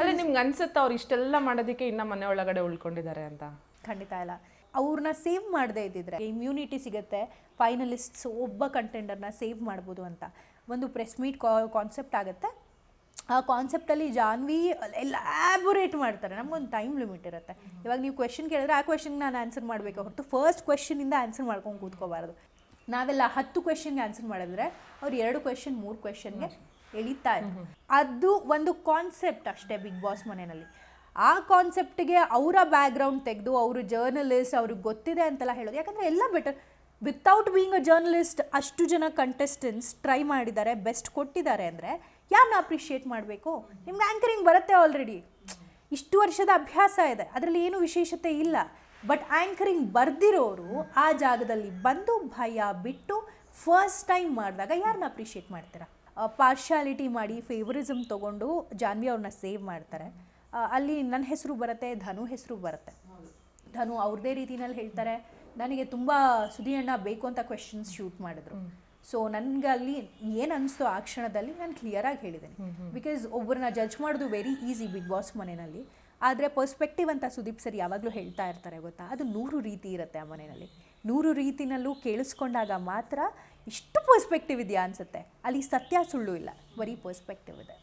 ಅಲ್ಲ ನಿಮ್ಗೆ ಅನ್ಸುತ್ತೆ ಅವ್ರು ಇಷ್ಟೆಲ್ಲ ಮಾಡೋದಕ್ಕೆ ಇನ್ನ ಮನೆ ಒಳಗಡೆ ಉಳ್ಕೊಂಡಿದ್ದಾರೆ ಅಂತ? ಖಂಡಿತ ಇಲ್ಲ. ಅವ್ರನ್ನ ಸೇವ್ ಮಾಡದೇ ಇದ್ದಿದ್ರೆ ಇಮ್ಯುನಿಟಿ ಸಿಗುತ್ತೆ, ಫೈನಲಿಸ್ಟ್ಸ್ ಒಬ್ಬ ಕಂಟೆಂಡರ್ನ ಸೇವ್ ಮಾಡ್ಬೋದು ಅಂತ ಒಂದು ಪ್ರೆಸ್ ಮೀಟ್ ಕಾನ್ಸೆಪ್ಟ್ ಆಗುತ್ತೆ. ಆ ಕಾನ್ಸೆಪ್ಟಲ್ಲಿ ಜಾನ್ವಿ ಎಲಾಬೋರೇಟ್ ಮಾಡ್ತಾರೆ. ನಮಗೊಂದು ಟೈಮ್ ಲಿಮಿಟ್ ಇರುತ್ತೆ. ಇವಾಗ ನೀವು ಕ್ವೆಶನ್ ಕೇಳಿದ್ರೆ ಆ ಕ್ವೆಶನ್ಗೆ ನಾನು ಆನ್ಸರ್ ಮಾಡಬೇಕು ಹೊರತು ಫಸ್ಟ್ ಕ್ವೆಶನಿಂದ ಆನ್ಸರ್ ಮಾಡ್ಕೊಂಡು ಕೂತ್ಕೋಬಾರ್ದು. ನಾವೆಲ್ಲ 10 ಕ್ವೆಶನ್ಗೆ ಆನ್ಸರ್ ಮಾಡಿದ್ರೆ ಅವ್ರು 2 ಕ್ವೆಶನ್ 3 ಕ್ವೆಶನ್ಗೆ ಎಳಿತಾ ಇದ್ರು. ಅದು ಒಂದು ಕಾನ್ಸೆಪ್ಟ್ ಅಷ್ಟೇ ಬಿಗ್ ಬಾಸ್ ಮನೆಯಲ್ಲಿ. ಆ ಕಾನ್ಸೆಪ್ಟಿಗೆ ಅವರ ಬ್ಯಾಕ್ಗ್ರೌಂಡ್ ತೆಗೆದು ಅವರು ಜರ್ನಲಿಸ್ಟ್, ಅವ್ರಿಗೆ ಗೊತ್ತಿದೆ ಅಂತೆಲ್ಲ ಹೇಳೋದು. ಯಾಕಂದರೆ ಎಲ್ಲ better without being a journalist ಅಷ್ಟು ಜನ ಕಂಟೆಸ್ಟೆಂಟ್ಸ್ ಟ್ರೈ ಮಾಡಿದ್ದಾರೆ, ಬೆಸ್ಟ್ ಕೊಟ್ಟಿದ್ದಾರೆ ಅಂದರೆ ಯಾರನ್ನ ಅಪ್ರಿಷಿಯೇಟ್ ಮಾಡಬೇಕು? ನಿಮ್ಗೆ ಆ್ಯಂಕರಿಂಗ್ ಬರುತ್ತೆ ಆಲ್ರೆಡಿ, ಇಷ್ಟು ವರ್ಷದ ಅಭ್ಯಾಸ ಇದೆ, ಅದರಲ್ಲಿ ಏನು ವಿಶೇಷತೆ ಇಲ್ಲ. ಬಟ್ ಆ್ಯಂಕರಿಂಗ್ ಬರ್ದಿರೋರು ಆ ಜಾಗದಲ್ಲಿ ಬಂದು ಭಯ ಬಿಟ್ಟು ಫಸ್ಟ್ ಟೈಮ್ ಮಾಡಿದಾಗ ಯಾರನ್ನ ಅಪ್ರಿಷಿಯೇಟ್ ಮಾಡ್ತೀರಾ? ಪಾರ್ಶಾಲಿಟಿ ಮಾಡಿ ಫೇವರಿಸಮ್ ತೊಗೊಂಡು ಜಾನ್ವಿ ಅವ್ರನ್ನ ಸೇವ್ ಮಾಡ್ತಾರೆ. ಅಲ್ಲಿ ನನ್ನ ಹೆಸರು ಬರುತ್ತೆ, ಧನು ಹೆಸರು ಬರುತ್ತೆ. ಧನು ಅವ್ರದ್ದೇ ರೀತಿನಲ್ಲಿ ಹೇಳ್ತಾರೆ, ನನಗೆ ತುಂಬ ಸುದಿಯಣ್ಣ ಬೇಕು ಅಂತ ಕ್ವೆಶನ್ಸ್ ಶೂಟ್ ಮಾಡಿದ್ರು. ಸೊ ನನಗೆ ಅಲ್ಲಿ ಏನು ಅನಿಸ್ತೋ ಆ ಕ್ಷಣದಲ್ಲಿ ನಾನು ಕ್ಲಿಯರಾಗಿ ಹೇಳಿದ್ದೇನೆ. ಬಿಕಾಸ್ ಒಬ್ಬರನ್ನ ಜಡ್ಜ್ ಮಾಡೋದು ವೆರಿ ಈಸಿ ಬಿಗ್ ಬಾಸ್ ಮನೆಯಲ್ಲಿ. ಆದರೆ ಪರ್ಸ್ಪೆಕ್ಟಿವ್ ಅಂತ ಸುದೀಪ್ ಸರ್ ಯಾವಾಗಲೂ ಹೇಳ್ತಾ ಇರ್ತಾರೆ ಗೊತ್ತಾ, ಅದು 100 ರೀತಿ ಇರುತ್ತೆ ಆ ಮನೆಯಲ್ಲಿ. 100 ರೀತಿನಲ್ಲೂ ಕೇಳಿಸ್ಕೊಂಡಾಗ ಮಾತ್ರ ಇಷ್ಟು ಪರ್ಸ್ಪೆಕ್ಟಿವ್ ಇದೆಯಾ ಅನಿಸುತ್ತೆ. ಅಲ್ಲಿ ಸತ್ಯ ಸುಳ್ಳು ಇಲ್ಲ, ಬರೀ ಪರ್ಸ್ಪೆಕ್ಟಿವ್ ಇದೆ.